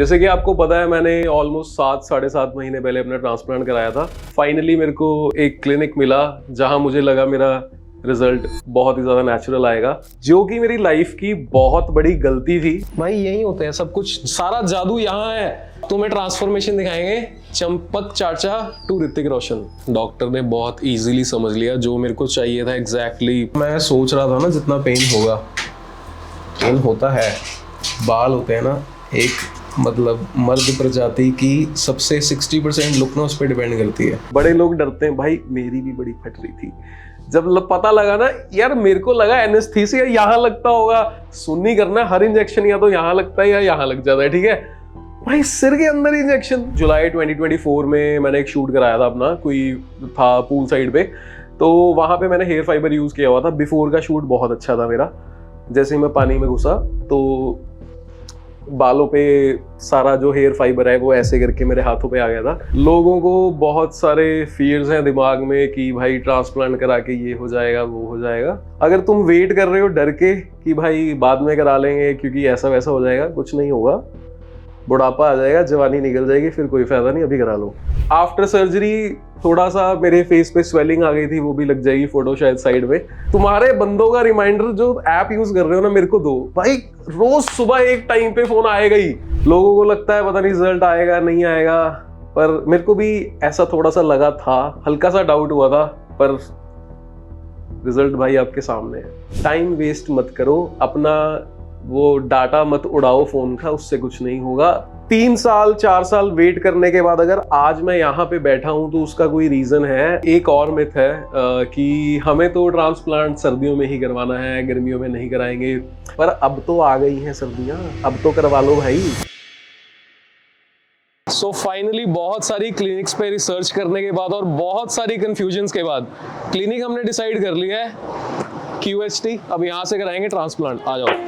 जैसे कि आपको पता है मैंने ऑलमोस्ट 7 साढ़े 7 महीने पहले अपना ट्रांसप्लांट कराया था। फाइनली मेरे को एक क्लिनिक मिला जहां मुझे लगा मेरा रिजल्ट बहुत ही ज्यादा नेचुरल आएगा, जो कि मेरी लाइफ की बहुत बड़ी गलती थी। भाई यही होते हैं सब कुछ, सारा जादू यहाँ है। तुम्हें ट्रांसफॉर्मेशन दिखाएंगे Champak Chacha to Hrithik Roshan. Doctor ने बहुत इजीली समझ लिया जो मेरे को चाहिए था एग्जैक्टली। मैं सोच रहा था ना जितना पेन होगा, पेन होता है। बाल होते हैं ना, एक मतलब मर्द प्रजाति की सबसे 60% लुक ना उस पर डिपेंड करती है। बड़े लोग डरते हैं, भाई मेरी भी बड़ी फट रही थी। जब पता लगा ना यार, मेरे को लगा एनेस्थीसिया यहाँ लगता होगा। सुन नहीं करना, हर इंजेक्शन या तो यहाँ लगता है या यहाँ लग जाता है, ठीक है भाई, सिर के अंदर इंजेक्शन। जुलाई 2024 में मैंने एक शूट कराया था अपना, कोई था पूल साइड पे, तो वहां पे मैंने हेयर फाइबर यूज किया हुआ था। बिफोर का शूट बहुत अच्छा था मेरा। जैसे ही मैं पानी में घुसा तो बालों पे सारा जो हेयर फाइबर है वो ऐसे करके मेरे हाथों पे आ गया था। लोगों को बहुत सारे फियर्स हैं दिमाग में कि भाई ट्रांसप्लांट करा के ये हो जाएगा वो हो जाएगा। अगर तुम वेट कर रहे हो डर के कि भाई बाद में करा लेंगे क्योंकि ऐसा वैसा हो जाएगा, कुछ नहीं होगा। बुढ़ापा आ जाएगा, जवानी निकल जाएगी, फिर कोई फायदा नहीं, अभी करा लो। आफ्टर सर्जरी थोड़ा सा मेरे फेस पे स्वेलिंग आ गई थी, वो भी लग जाएगी फोटो शायद साइड में। तुम्हारे बंदों का रिमाइंडर जो ऐप यूज कर रहे हो ना, मेरे को दो भाई। रोज सुबह एक टाइम पे फोन आएगा ही। लोगों को लगता है पता नहीं रिजल्ट आएगा नहीं आएगा, पर मेरे को भी ऐसा थोड़ा सा लगा था, हल्का सा डाउट हुआ था, पर रिजल्ट भाई आपके सामने है। टाइम वेस्ट मत करो, अपना वो डाटा मत उड़ाओ फोन का, उससे कुछ नहीं होगा। 3 साल 4 साल वेट करने के बाद अगर आज मैं यहाँ पे बैठा हूँ तो उसका कोई रीजन है। एक और मिथ है कि हमें तो ट्रांसप्लांट सर्दियों में ही करवाना है, गर्मियों में नहीं कराएंगे, पर अब तो आ गई हैं सर्दियां, अब तो करवा लो भाई। सो फाइनली बहुत सारी क्लिनिक्स पे रिसर्च करने के बाद और बहुत सारी कंफ्यूजन्स के बाद क्लिनिक हमने डिसाइड कर लिया है, QHT। अब यहाँ से कराएंगे ट्रांसप्लांट। आ जाओ।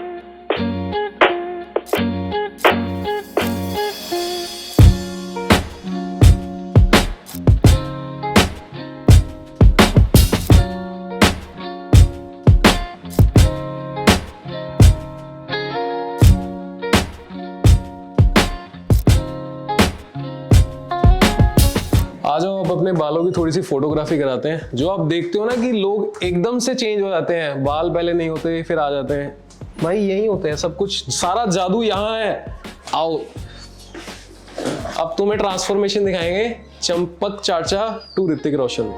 आज हम अपने बालों की थोड़ी सी फोटोग्राफी कराते हैं। जो आप देखते हो ना कि लोग एकदम से चेंज हो जाते हैं, बाल पहले नहीं होते फिर आ जाते हैं। भाई यही होते हैं सब कुछ, सारा जादू यहाँ है। आओ अब तुम्हें ट्रांसफॉर्मेशन दिखाएंगे Champak Chacha to Hrithik Roshan.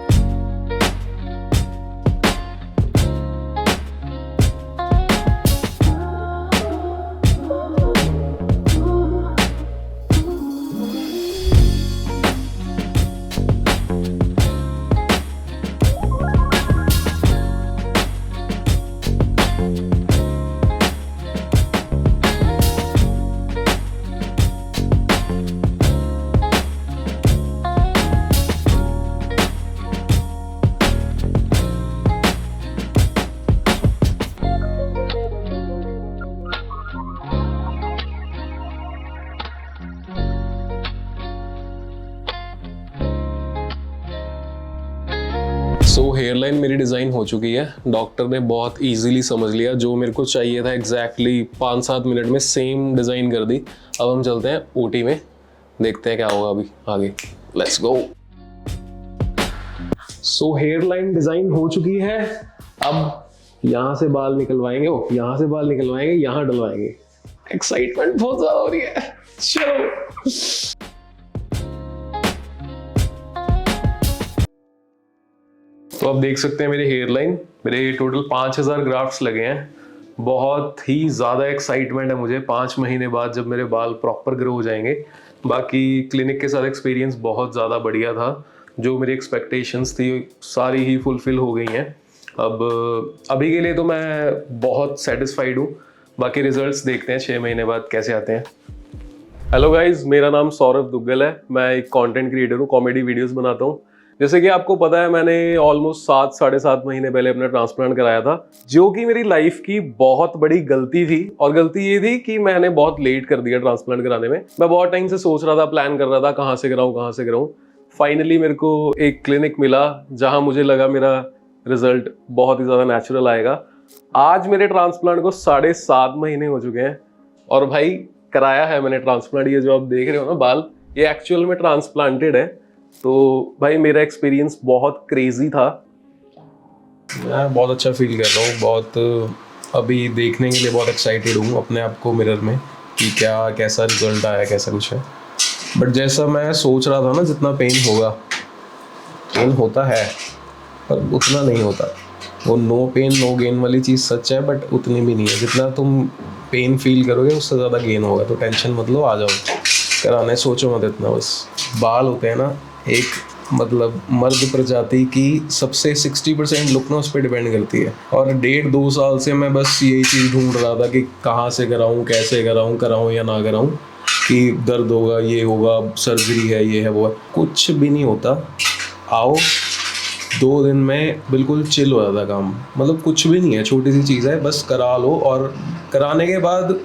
So hairline मेरी डिज़ाइन हो चुकी है। डॉक्टर ने बहुत इजीली समझ लिया जो मेरे को चाहिए था एग्जैक्टली 5-7 मिनट में सेम डिज़ाइन कर दी। अब हम चलते हैं OT में, देखते हैं क्या होगा अभी आगे। Let's go. So hairline design हो चुकी है। अब यहाँ से बाल निकलवाएंगे, यहाँ से बाल निकलवाएंगे, यहाँ डलवाएंगे। एक्साइटमेंट बहुत ज़्यादा हो रही है, चलो। तो आप देख सकते हैं मेरे हेयरलाइन, मेरे टोटल 5000 ग्राफ्ट्स लगे हैं। बहुत ही ज़्यादा एक्साइटमेंट है मुझे 5 महीने बाद जब मेरे बाल प्रॉपर ग्रो हो जाएंगे। बाकी क्लिनिक के साथ एक्सपीरियंस बहुत ज़्यादा बढ़िया था। जो मेरी एक्सपेक्टेशंस थी सारी ही फुलफिल हो गई हैं। अब अभी के लिए तो मैं बहुत सेटिस्फाइड हूँ। बाकी रिजल्ट्स देखते हैं 6 महीने बाद कैसे आते हैं। हेलो गाइज, मेरा नाम सौरभ दुग्गल है। मैं एक कंटेंट क्रिएटर हूँ, कॉमेडी वीडियोस बनाता हूँ। जैसे कि आपको पता है मैंने ऑलमोस्ट 7 साढ़े 7 महीने पहले अपना ट्रांसप्लांट कराया था, जो कि मेरी लाइफ की बहुत बड़ी गलती थी। और गलती ये थी कि मैंने बहुत लेट कर दिया ट्रांसप्लांट कराने में। मैं बहुत टाइम से सोच रहा था, प्लान कर रहा था कहाँ से कराऊँ। फाइनली मेरे को एक क्लिनिक मिला जहाँ मुझे लगा मेरा रिजल्ट बहुत ही ज़्यादा नेचुरल आएगा। आज मेरे ट्रांसप्लांट को 7.5 महीने हो चुके हैं और भाई कराया है मैंने ट्रांसप्लांट। ये जो आप देख रहे हो ना बाल, ये एक्चुअल में ट्रांसप्लांटेड है। तो भाई मेरा एक्सपीरियंस बहुत क्रेजी था। मैं बहुत अच्छा फील कर रहा हूँ, बहुत अभी देखने के लिए बहुत एक्साइटेड हूँ अपने आप को मिरर में कि क्या कैसा रिजल्ट आया, कैसा कुछ है। बट जैसा मैं सोच रहा था ना, जितना पेन होगा, पेन होता है पर उतना नहीं होता। वो नो पेन नो गेन वाली चीज़ सच है, बट उतनी भी नहीं है। जितना तुम पेन फील करोगे उससे ज़्यादा गेन होगा। तो टेंशन मत लो, आ जाओ कराने, सोचो मत इतना। बस बाल होते हैं ना, एक मतलब मर्द प्रजाति की सबसे 60% लुक ना उस पर डिपेंड करती है। और 1.5-2 साल से मैं बस यही चीज़ ढूंढ रहा था कि कहाँ से कराऊँ, कैसे कराऊँ या ना कराऊँ, कि दर्द होगा, ये होगा, सर्जरी है, ये है, वो है। कुछ भी नहीं होता। आओ 2 दिन में बिल्कुल चिल हो जाता काम। मतलब कुछ भी नहीं है, छोटी सी चीज़ है, बस करा लो। और कराने के बाद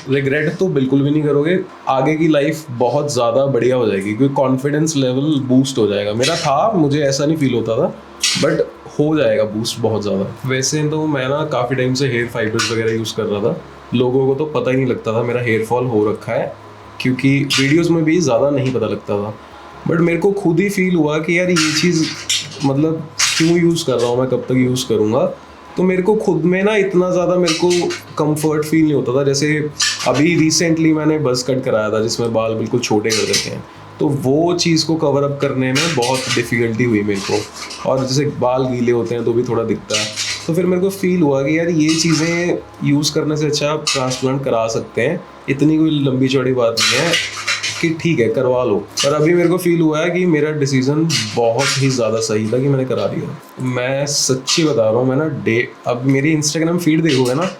रिग्रेट तो बिल्कुल भी नहीं करोगे। आगे की लाइफ बहुत ज़्यादा बढ़िया हो जाएगी, क्योंकि कॉन्फिडेंस लेवल बूस्ट हो जाएगा। मेरा था, मुझे ऐसा नहीं फील होता था, बट हो जाएगा बूस्ट बहुत ज़्यादा। वैसे तो मैं ना काफ़ी टाइम से हेयर फाइबर्स वगैरह यूज़ कर रहा था। लोगों को तो पता ही नहीं लगता था मेरा हेयर फॉल हो रखा है, क्योंकि वीडियोज़ में भी ज़्यादा नहीं पता लगता था। बट मेरे को खुद ही फील हुआ कि यार ये चीज़ मतलब क्यों यूज़ कर रहा हूँ मैं, कब तक यूज़ करूँगा। तो मेरे को खुद में ना इतना ज़्यादा मेरे को कंफर्ट फील नहीं होता था। जैसे अभी रिसेंटली मैंने बज़ कट कराया था, जिसमें बाल बिल्कुल छोटे कर देते हैं। तो वो चीज़ को कवर अप करने में बहुत डिफ़िकल्टी हुई मेरे को। और जैसे बाल गीले होते हैं तो भी थोड़ा दिखता है। तो फिर मेरे को फील हुआ कि यार ये चीज़ें यूज़ करने से अच्छा आप ट्रांसप्लांट करा सकते हैं। इतनी कोई लंबी चौड़ी बात नहीं है कि ठीक है करवा लो। पर अभी मेरे को फील हुआ है कि मेरा डिसीजन बहुत ही ज़्यादा सही था कि मैंने करा दिया। मैं सच्ची बता रहा हूँ, मैं ना अब मेरी इंस्टाग्राम फीड देखोगे ना,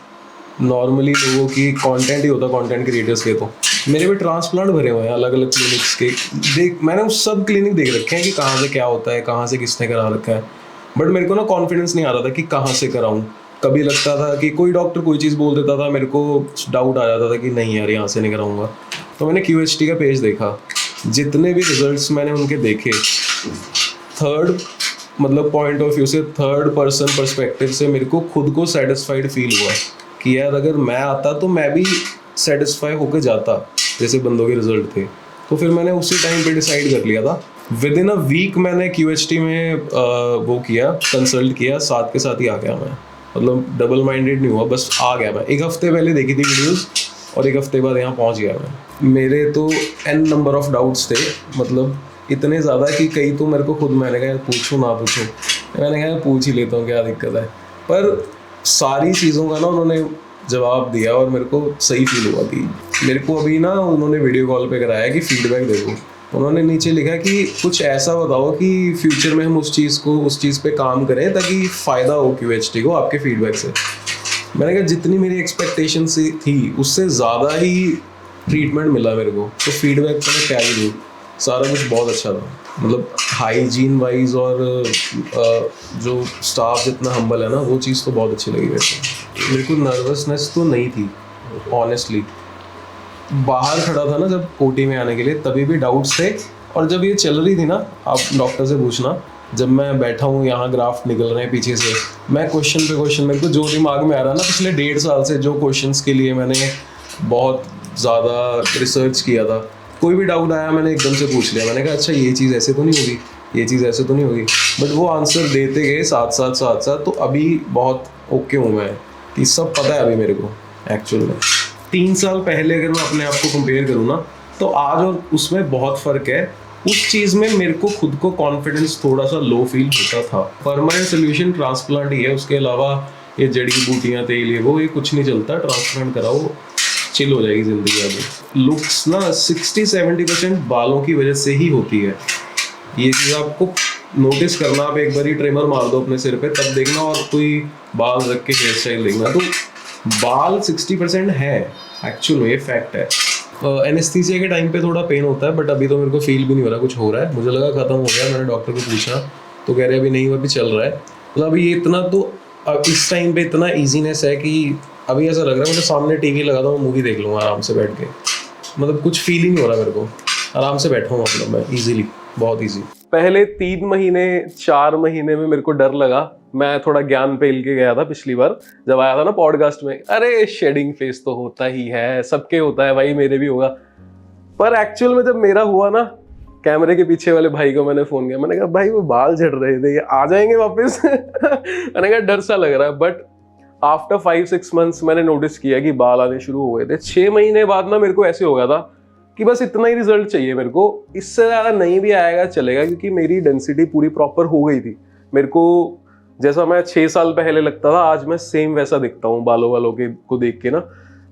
नॉर्मली लोगों की कंटेंट ही होता, कंटेंट क्रिएटर्स के। तो मेरे भी ट्रांसप्लांट भरे हुए हैं अलग अलग क्लिनिक्स के। मैंने उस सब क्लिनिक देख रखे हैं कि कहाँ से क्या होता है, कहाँ से किसने करा रखा है। बट मेरे को ना कॉन्फिडेंस नहीं आ रहा था कि कहाँ से कराऊँ। कभी लगता था कि कोई डॉक्टर कोई चीज़ बोल देता था, मेरे को डाउट आ जाता था कि नहीं यार यहाँ से नहीं कराऊंगा। तो मैंने QHT का पेज देखा, जितने भी रिजल्ट्स मैंने उनके देखे, थर्ड मतलब पॉइंट ऑफ व्यू से, थर्ड पर्सन पर्सपेक्टिव से मेरे को खुद को सेटिस्फाइड फील हुआ कि यार अगर मैं आता तो मैं भी सेटिस्फाई होकर जाता जैसे बंदों के रिजल्ट थे। तो फिर मैंने उसी टाइम पे डिसाइड कर लिया था। विद इन अ वीक मैंने QHT में वो किया, कंसल्ट किया, साथ के साथ ही आ गया मैं। मतलब डबल माइंडेड नहीं हुआ, बस आ गया मैं। 1 हफ्ते पहले देखी थी वीडियोस और 1 हफ्ते बाद यहाँ पहुँच गया मैं। मेरे तो n नंबर ऑफ डाउट्स थे, मतलब इतने ज़्यादा कि कई तो मेरे को खुद, मैंने कहा पूछूं ना पूछूं, मैंने कहा पूछ ही लेता हूँ क्या दिक्कत है। पर सारी चीज़ों का ना उन्होंने जवाब दिया और मेरे को सही फील हुआ कि मेरे को अभी ना उन्होंने वीडियो कॉल पे कराया कि फीडबैक दे दो। उन्होंने नीचे लिखा कि कुछ ऐसा बताओ कि फ्यूचर में हम उस चीज़ पे काम करें ताकि फ़ायदा हो QHT को आपके फीडबैक से। मैंने कहा जितनी मेरी एक्सपेक्टेशन से थी उससे ज़्यादा ही ट्रीटमेंट मिला मेरे को। तो फीडबैक तो मैं क्या ही दूँ, सारा कुछ बहुत अच्छा था। मतलब हाइजीन वाइज और जो स्टाफ जितना हम्बल है ना, वो चीज़ तो बहुत अच्छी लगी मेरे को। नर्वसनेस तो नहीं थी ऑनेस्टली। बाहर खड़ा था ना जब OT में आने के लिए, तभी भी डाउट्स थे। और जब ये चल रही थी ना, आप डॉक्टर से पूछना, जब मैं बैठा हूँ यहाँ ग्राफ्ट निकल रहे हैं पीछे से, मैं क्वेश्चन पे क्वेश्चन, मेरे को जो दिमाग में आ रहा है ना पिछले 1.5 साल से, जो क्वेश्चंस के लिए मैंने बहुत ज़्यादा रिसर्च किया था, कोई भी डाउट आया मैंने एकदम से पूछ लिया। मैंने कहा अच्छा ये चीज़ ऐसे तो नहीं होगी, ये चीज़ ऐसे तो नहीं होगी। बट वो आंसर देते गए साथ साथ। तो अभी बहुत ओके हूँ मैं, कि सब पता है अभी मेरे को एक्चुअल में। 3 साल पहले अगर मैं अपने आप को कंपेयर करूँ ना, तो आज और उसमें बहुत फ़र्क है। उस चीज़ में मेरे को खुद को कॉन्फिडेंस थोड़ा सा लो फील होता था। परमानेंट सोल्यूशन ट्रांसप्लांट ही है, उसके अलावा ये जड़ी बूटियाँ तेल ये वो ये कुछ नहीं चलता। ट्रांसप्लांट कराओ, चिल हो जाएगी ज़िंदगी। अभी लुक्स ना 60-70% बालों की वजह से ही होती है। ये चीज़ आपको नोटिस करना, आप एक बार ही ट्रिमर मार दो अपने सिर पे, तब देखना, और कोई बाल रख के हेयर स्टाइल देखना, तो बाल 60% है एक्चुअल में, ये फैक्ट है। एनेस्थीसिया के टाइम पे थोड़ा पेन होता है, बट अभी तो मेरे को फील भी नहीं हो रहा कुछ हो रहा है। मुझे लगा खत्म हो गया, मैंने डॉक्टर को पूछा तो कह रहे अभी नहीं, अभी चल रहा है। मतलब अभी ये इतना तो इस टाइम पे इतना ईजीनेस है कि अभी ऐसा लग रहा है मुझे सामने टीवी लगा दो, मूवी देख लूँगा आराम से बैठ के। मतलब कुछ फील ही नहीं हो रहा मेरे को, आराम से बैठा हूँ मतलब मैं ईजीली, बहुत ईजी। पहले 3 महीने 4 महीने में मेरे को डर लगा मैं थोड़ा ज्ञान पेल के गया था पिछली बार जब आया था ना पॉडकास्ट में, अरे शेडिंग फेस तो होता ही है, सबके होता है भाई, मेरे भी होगा। पर एक्चुअल में जब मेरा हुआ ना, कैमरे के पीछे वाले भाई को मैंने फोन किया, मैंने कहा भाई वो बाल झड़ रहे थे, ये आ जाएंगे वापस? मैंने कहा डर सा लग रहा है। बट आफ्टर 5-6 मंथ्स मैंने नोटिस किया कि बाल आने शुरू हो गए थे। 6 महीने बाद ना मेरे को ऐसे हो गया था कि बस इतना ही रिजल्ट चाहिए मेरे को, इससे ज्यादा नहीं भी आएगा चलेगा, क्योंकि मेरी डेंसिटी पूरी प्रॉपर हो गई थी। मेरे को जैसा मैं 6 साल पहले लगता था, आज मैं सेम वैसा दिखता हूँ बालों वालों के को देख के ना।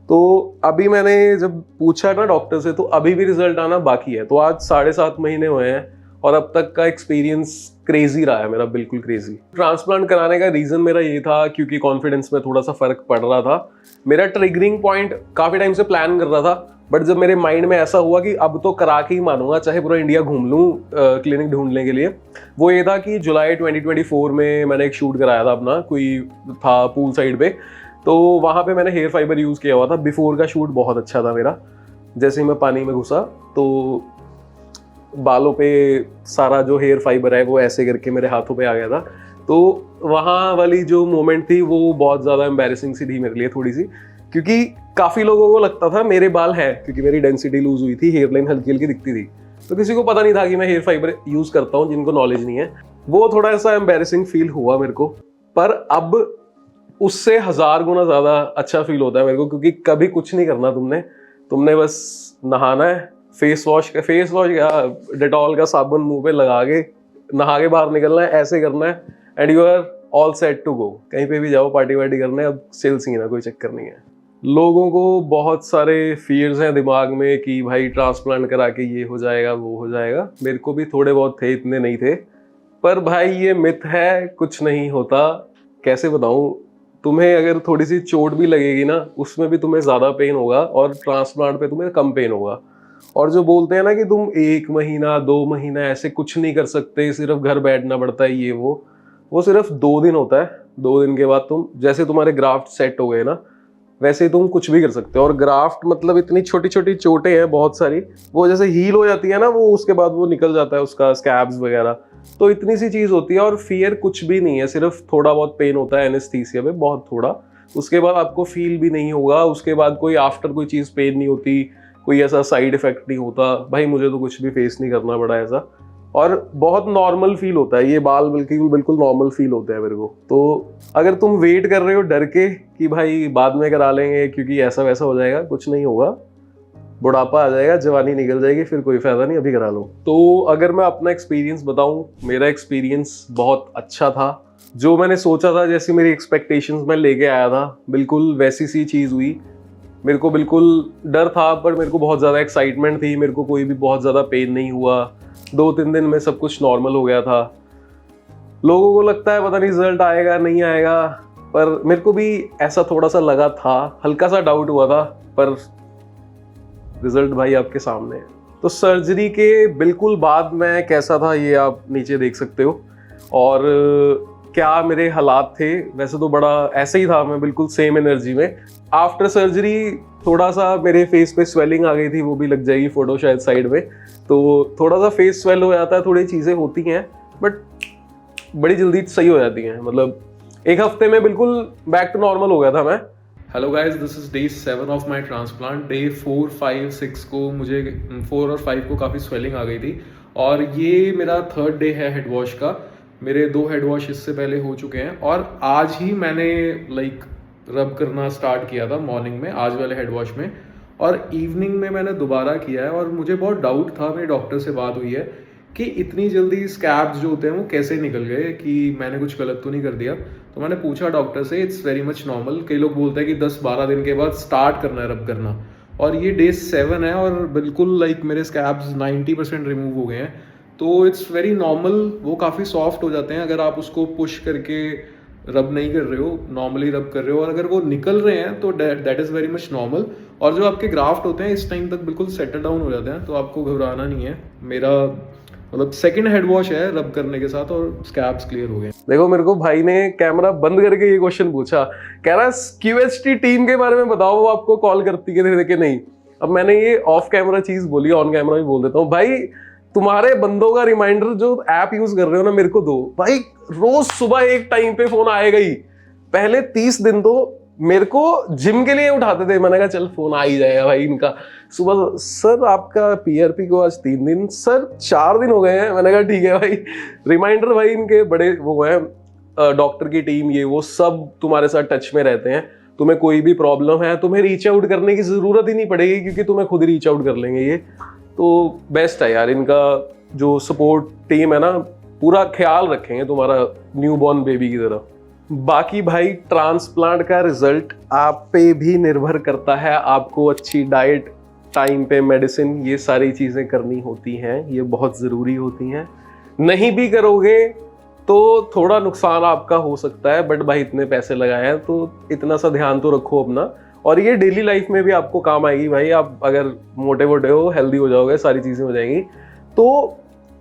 तो अभी मैंने जब पूछा ना डॉक्टर से, तो अभी भी रिजल्ट आना बाकी है। तो आज 7.5 महीने हुए हैं और अब तक का एक्सपीरियंस क्रेजी रहा है मेरा, बिल्कुल क्रेजी। ट्रांसप्लांट कराने का रीजन मेरा ये था क्योंकि कॉन्फिडेंस में थोड़ा सा फर्क पड़ रहा था। मेरा ट्रिगरिंग पॉइंट काफी टाइम से प्लान कर रहा था, बट जब मेरे माइंड में ऐसा हुआ कि अब तो करा के ही मानूंगा, चाहे पूरा इंडिया घूम लूं क्लिनिक ढूंढने के लिए, वो ये था कि जुलाई 2024 में मैंने एक शूट कराया था अपना, कोई था पूल साइड पे। तो वहाँ पे मैंने हेयर फाइबर यूज़ किया हुआ था। बिफोर का शूट बहुत अच्छा था मेरा। जैसे ही मैं पानी में घुसा तो बालों पे सारा जो हेयर फाइबर है वो ऐसे करके मेरे हाथों पे आ गया था। तो वहाँ वाली जो मोमेंट थी वो बहुत ज़्यादा एम्बैरेसिंग सी थी मेरे लिए थोड़ी सी, क्योंकि काफ़ी लोगों को लगता था मेरे बाल हैं, क्योंकि मेरी डेंसिटी लूज हुई थी, हेयर लाइन हल्की हल्की दिखती थी, तो किसी को पता नहीं था कि मैं हेयर फाइबर यूज़ करता हूँ, जिनको नॉलेज नहीं है। वो थोड़ा सा एम्बैरेसिंग फील हुआ मेरे को, पर अब उससे 1000 गुना ज़्यादा अच्छा फील होता है मेरे को, क्योंकि कभी कुछ नहीं करना तुमने बस नहाना है, फेस वॉश या डेटॉल का साबुन मुंह पे लगा के नहा के बाहर निकलना है, ऐसे करना है, and you are all set to go. कहीं पे भी जाओ, पार्टी वार्टी करने, अब चिल सीन है, कोई चक्कर नहीं है। लोगों को बहुत सारे फियर्स हैं दिमाग में कि भाई ट्रांसप्लांट करा के ये हो जाएगा वो हो जाएगा। मेरे को भी थोड़े बहुत थे, इतने नहीं थे। पर भाई ये मिथ है, कुछ नहीं होता। कैसे बताऊं तुम्हें, अगर थोड़ी सी चोट भी लगेगी ना, उसमें भी तुम्हें ज्यादा पेन होगा और ट्रांसप्लांट पे तुम्हें कम पेन होगा। और जो बोलते हैं ना कि तुम 1 महीना 2 महीना ऐसे कुछ नहीं कर सकते, सिर्फ घर बैठना पड़ता है, ये वो सिर्फ 2 दिन होता है। 2 दिन के बाद तुम, जैसे तुम्हारे ग्राफ्ट सेट हो गए ना, वैसे तुम कुछ भी कर सकते हो। और ग्राफ्ट मतलब इतनी छोटी छोटी चोटें हैं बहुत सारी, वो जैसे हील हो जाती है ना, वो उसके बाद वो निकल जाता है उसका स्कैब्स वगैरह। तो इतनी सी चीज होती है, और फियर कुछ भी नहीं है, सिर्फ थोड़ा बहुत पेन होता है एनेस्थीसिया में, बहुत थोड़ा। उसके बाद आपको फील भी नहीं होगा, उसके बाद कोई आफ्टर कोई चीज पेन नहीं होती, कोई ऐसा साइड इफेक्ट नहीं होता। भाई मुझे तो कुछ भी फेस नहीं करना पड़ा ऐसा, और बहुत नॉर्मल फील होता है। ये बाल बिल्कुल नॉर्मल फील होते हैं मेरे को। तो अगर तुम वेट कर रहे हो डर के कि भाई बाद में करा लेंगे क्योंकि ऐसा वैसा हो जाएगा, कुछ नहीं होगा। बुढ़ापा आ जाएगा, जवानी निकल जाएगी, फिर कोई फायदा नहीं, अभी करा लो। तो अगर मैं अपना एक्सपीरियंस बताऊं, मेरा एक्सपीरियंस बहुत अच्छा था। जो मैंने सोचा था, जैसी मेरी एक्सपेक्टेशंस मैं लेके आया था, बिल्कुल वैसी सी चीज हुई। मेरे को बिल्कुल डर था, पर मेरे को बहुत ज़्यादा एक्साइटमेंट थी। मेरे को कोई भी बहुत ज़्यादा पेन नहीं हुआ। 2-3 दिन में सब कुछ नॉर्मल हो गया था। लोगों को लगता है पता नहीं रिजल्ट आएगा नहीं आएगा, पर मेरे को भी ऐसा थोड़ा सा लगा था, हल्का सा डाउट हुआ था, पर रिजल्ट भाई आपके सामने है। तो सर्जरी के बिल्कुल बाद मैं कैसा था ये आप नीचे देख सकते हो, और क्या मेरे हालात थे। वैसे तो बड़ा ऐसे ही था, मैं बिल्कुल सेम एनर्जी में। आफ्टर सर्जरी थोड़ा सा मेरे फेस पे स्वेलिंग आ गई थी, वो भी लग जाएगी फोटो शायद साइड में। तो थोड़ा सा फेस स्वेल हो जाता है, थोड़ी चीज़ें होती हैं, बट बड़ी जल्दी सही हो जाती हैं। मतलब 1 हफ्ते में बिल्कुल बैक टू नॉर्मल हो गया था मैं। Hello guys, this is day 7 of my transplant. Day 4, 5, 6 को मुझे 4 और 5 को काफ़ी स्वेलिंग आ गई थी, और ये मेरा 3rd डे है हेड वॉश का। मेरे 2 हेड वॉश इससे पहले हो चुके हैं, और आज ही मैंने रब करना स्टार्ट किया था मॉर्निंग में, आज वाले हेड वॉश में, और इवनिंग में मैंने दोबारा किया है। और मुझे बहुत डाउट था, मेरे डॉक्टर से बात हुई है कि इतनी जल्दी स्कैब्स जो होते हैं वो कैसे निकल गए, कि मैंने कुछ गलत तो नहीं कर दिया। तो मैंने पूछा डॉक्टर से, इट्स वेरी मच नॉर्मल। कई लोग बोलते हैं कि 10-12 दिन के बाद स्टार्ट करना है रब करना, और ये डे 7 है और बिल्कुल मेरे स्कैब्स 90% रिमूव हो गए हैं। तो इट्स वेरी नॉर्मल, वो काफ़ी सॉफ्ट हो जाते हैं अगर आप उसको पुश करके रब नहीं कर रहे हो, नॉर्मली रब कर रहे हो, और अगर वो निकल रहे हैं तो that is very much normal. और जो आपके ग्राफ्ट होते हैं इस टाइम तक बिल्कुल सेटल डाउन हो जाते हैं, तो आपको घबराना नहीं है। मेरा मतलब 2nd हेड वॉश है रब करने के साथ, और स्कैब्स क्लियर हो गए। देखो मेरे को भाई ने कैमरा बंद करके ये क्वेश्चन पूछा, कह रहा QHT टीम के बारे में बताओ, वो आपको कॉल करती है कि नहीं। अब मैंने ये ऑफ कैमरा चीज बोली, ऑन कैमरा भी बोल देता हूँ भाई। तुम्हारे बंदों का रिमाइंडर जो ऐप यूज कर रहे हो ना मेरे को दो भाई, रोज सुबह एक टाइम पे फोन आएगा ही। पहले 30 दिन तो मेरे को जिम के लिए उठाते थे, मैंने कहा चल फोन आ ही जाएगा भाई इनका। सुबह सर आपका पीआरपी को आज 3 दिन, सर 4 दिन हो गए हैं। मैंने कहा ठीक है भाई। रिमाइंडर भाई इनके बड़े वो हैं, डॉक्टर की टीम ये वो सब तुम्हारे साथ टच में रहते हैं। तुम्हें कोई भी प्रॉब्लम है तुम्हें रीच आउट करने की जरूरत ही नहीं पड़ेगी, क्योंकि तुम्हें खुद रीच आउट कर लेंगे ये। तो बेस्ट है यार, इनका जो सपोर्ट टीम है ना पूरा ख्याल रखेंगे तुम्हारा न्यूबॉर्न बेबी की तरह। बाकी भाई ट्रांसप्लांट का रिजल्ट आप पे भी निर्भर करता है। आपको अच्छी डाइट, टाइम पे मेडिसिन, ये सारी चीजें करनी होती हैं, ये बहुत जरूरी होती हैं। नहीं भी करोगे तो थोड़ा नुकसान आपका हो सकता है, बट भाई इतने पैसे लगाए हैं तो इतना सा ध्यान तो रखो अपना। और ये डेली लाइफ में भी आपको काम आएगी भाई। आप अगर मोटे मोटे हो, हेल्दी हो जाओगे, सारी चीजें हो जाएंगी। तो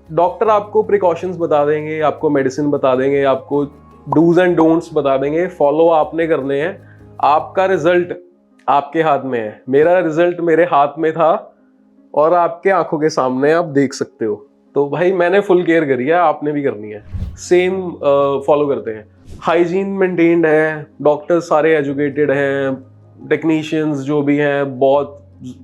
डॉक्टर आपको प्रिकॉशंस बता देंगे, आपको मेडिसिन बता देंगे, आपको डूज एंड डोंट्स बता देंगे, फॉलो आपने करने हैं। आपका रिजल्ट आपके हाथ में है। मेरा रिजल्ट मेरे हाथ में था और आपके आंखों के सामने आप देख सकते हो। तो भाई मैंने फुल केयर करी है, आपने भी करनी है। सेम फॉलो करते हैं, हाइजीन मेंटेन्ड है, डॉक्टर सारे एजुकेटेड हैं, टेक्नीशियंस जो भी हैं बहुत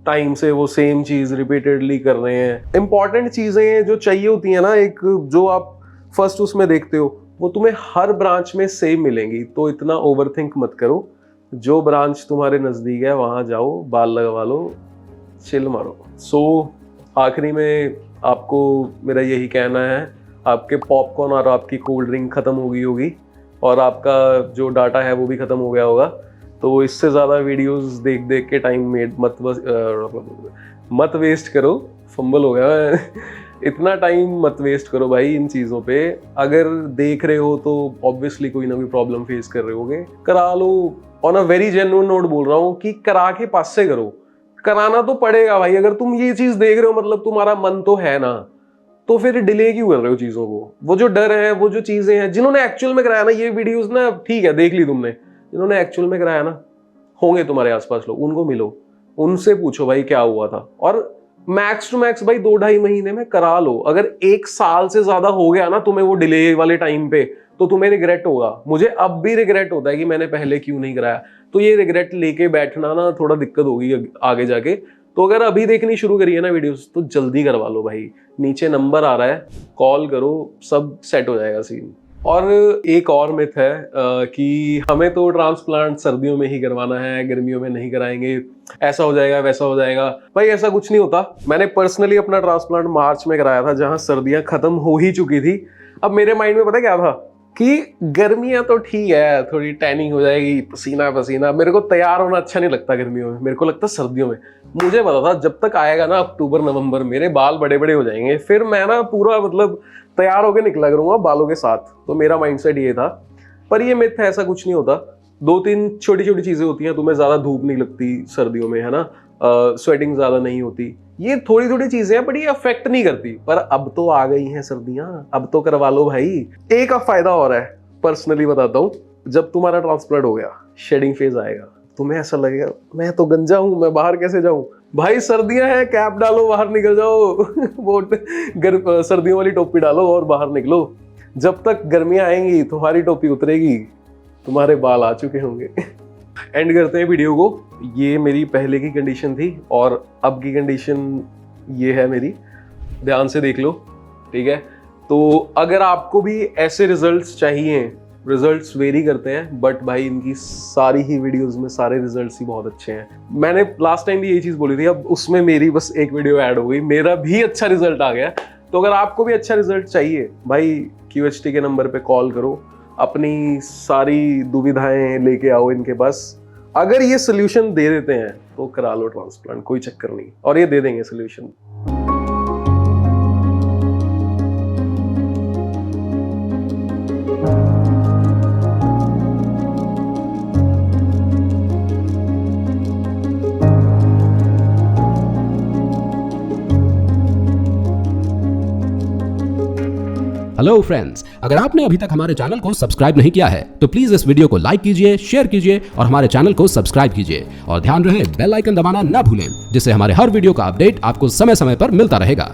टाइम से वो सेम चीज रिपीटेडली कर रहे हैं। इंपॉर्टेंट चीजें जो चाहिए होती है ना, एक जो आप फर्स्ट उसमें देखते हो, वो तुम्हें हर ब्रांच में सेम मिलेंगी। तो इतना ओवरथिंक मत करो, जो ब्रांच तुम्हारे नजदीक है वहां जाओ, बाल लगवा लो, चिल मारो। आखिरी में आपको मेरा यही कहना है, आपके पॉपकॉर्न और आपकी कोल्ड ड्रिंक खत्म हो गई होगी और आपका जो डाटा है वो भी खत्म हो गया होगा। तो इससे ज़्यादा वीडियोस देख देख के टाइम मत वेस्ट करो। फंबल हो गया इतना टाइम मत वेस्ट करो भाई इन चीज़ों पे। अगर देख रहे हो तो ऑब्वियसली कोई ना कोई प्रॉब्लम फेस कर रहे होगे, करा लो। On a very genuine note बोल रहा हूँ कि करा के पास से करो, कराना तो पड़ेगा भाई। अगर तुम ये चीज़ देख रहे हो मतलब तुम्हारा मन तो है ना, तो फिर डिले क्यों कर रहे हो चीज़ों को। वो जो डर है, वो जो चीज़ें हैं, जिन्होंने एक्चुअल में कराया ना, ये वीडियोस ना ठीक है देख ली तुमने, जिन्होंने एक्चुअल में कराया ना होंगे तुम्हारे आसपास लोग, उनको मिलो, उनसे पूछो भाई क्या हुआ था। और मैक्स टू मैक्स भाई 2-2.5 महीने में करा लो। अगर 1 साल से ज्यादा हो गया ना तुम्हें वो डिले वाले टाइम पे, तो तुम्हें रिग्रेट होगा। मुझे अब भी रिग्रेट होता है कि मैंने पहले क्यों नहीं कराया। तो ये रिग्रेट लेके बैठना ना थोड़ा दिक्कत होगी आगे जाके। तो अगर अभी देखनी शुरू करी है ना वीडियोस, तो जल्दी करवा लो भाई। नीचे नंबर आ रहा है, कॉल करो, सब सेट हो जाएगा सीन। और एक और मिथ है कि हमें तो ट्रांसप्लांट सर्दियों में ही करवाना है, गर्मियों में नहीं कराएंगे, ऐसा हो जाएगा वैसा हो जाएगा। भाई ऐसा कुछ नहीं होता। मैंने पर्सनली अपना ट्रांसप्लांट मार्च में कराया था, जहां सर्दियां खत्म हो ही चुकी थी। अब मेरे माइंड में पता क्या था कि गर्मियां तो ठीक है, थोड़ी टैनिंग हो जाएगी, पसीना पसीना, मेरे को तैयार होना अच्छा नहीं लगता गर्मियों में, मेरे को लगता सर्दियों में। मुझे पता था जब तक आएगा ना अक्टूबर नवंबर, मेरे बाल बड़े बड़े हो जाएंगे, फिर मैं ना पूरा मतलब तैयार होकर निकला करूंगा बालों के साथ। तो मेरा माइंडसेट ये था। पर ये मिथ है, ऐसा कुछ नहीं होता। 2-3 छोटी छोटी चीजें होती हैं। तुम्हें ज्यादा धूप नहीं लगती सर्दियों में, है ना, स्वेटिंग ज्यादा नहीं होती, ये थोड़ी थोड़ी चीजें हैं, बट ये अफेक्ट नहीं करती। पर अब तो आ गई हैं सर्दियां, अब तो करवा लो भाई। एक फायदा और है, पर्सनली बताता हूँ। जब तुम्हारा ट्रांसप्लांट हो गया, शेडिंग फेज आएगा, तुम्हें ऐसा लगेगा मैं तो गंजा हूं, मैं बाहर कैसे जाऊं। भाई सर्दियां हैं, कैप डालो, बाहर निकल जाओ वो सर्दियों वाली टोपी डालो और बाहर निकलो। जब तक गर्मियां आएंगी तुम्हारी टोपी उतरेगी, तुम्हारे बाल आ चुके होंगे। एंड करते हैं वीडियो को। ये मेरी पहले की कंडीशन थी और अब की कंडीशन ये है मेरी, ध्यान से देख लो, ठीक है। तो अगर आपको भी ऐसे रिजल्ट्स चाहिए, रिजल्ट्स वेरी करते हैं, बट भाई इनकी सारी ही वीडियोस में सारे रिजल्ट्स ही बहुत अच्छे हैं। मैंने लास्ट टाइम भी यही चीज बोली थी, अब उसमें मेरी बस एक वीडियो ऐड हो गई, मेरा भी अच्छा रिजल्ट आ गया। तो अगर आपको भी अच्छा रिजल्ट चाहिए भाई, QHT के नंबर पे कॉल करो, अपनी सारी दुविधाएं लेके आओ इनके पास। अगर ये सोल्यूशन दे देते हैं तो करा लो ट्रांसप्लांट, कोई चक्कर नहीं, और ये दे देंगे सोल्यूशन। हेलो फ्रेंड्स, अगर आपने अभी तक हमारे चैनल को सब्सक्राइब नहीं किया है तो प्लीज इस वीडियो को लाइक कीजिए, शेयर कीजिए और हमारे चैनल को सब्सक्राइब कीजिए। और ध्यान रहे बेल आइकन दबाना ना भूलें, जिससे हमारे हर वीडियो का अपडेट आपको समय समय पर मिलता रहेगा।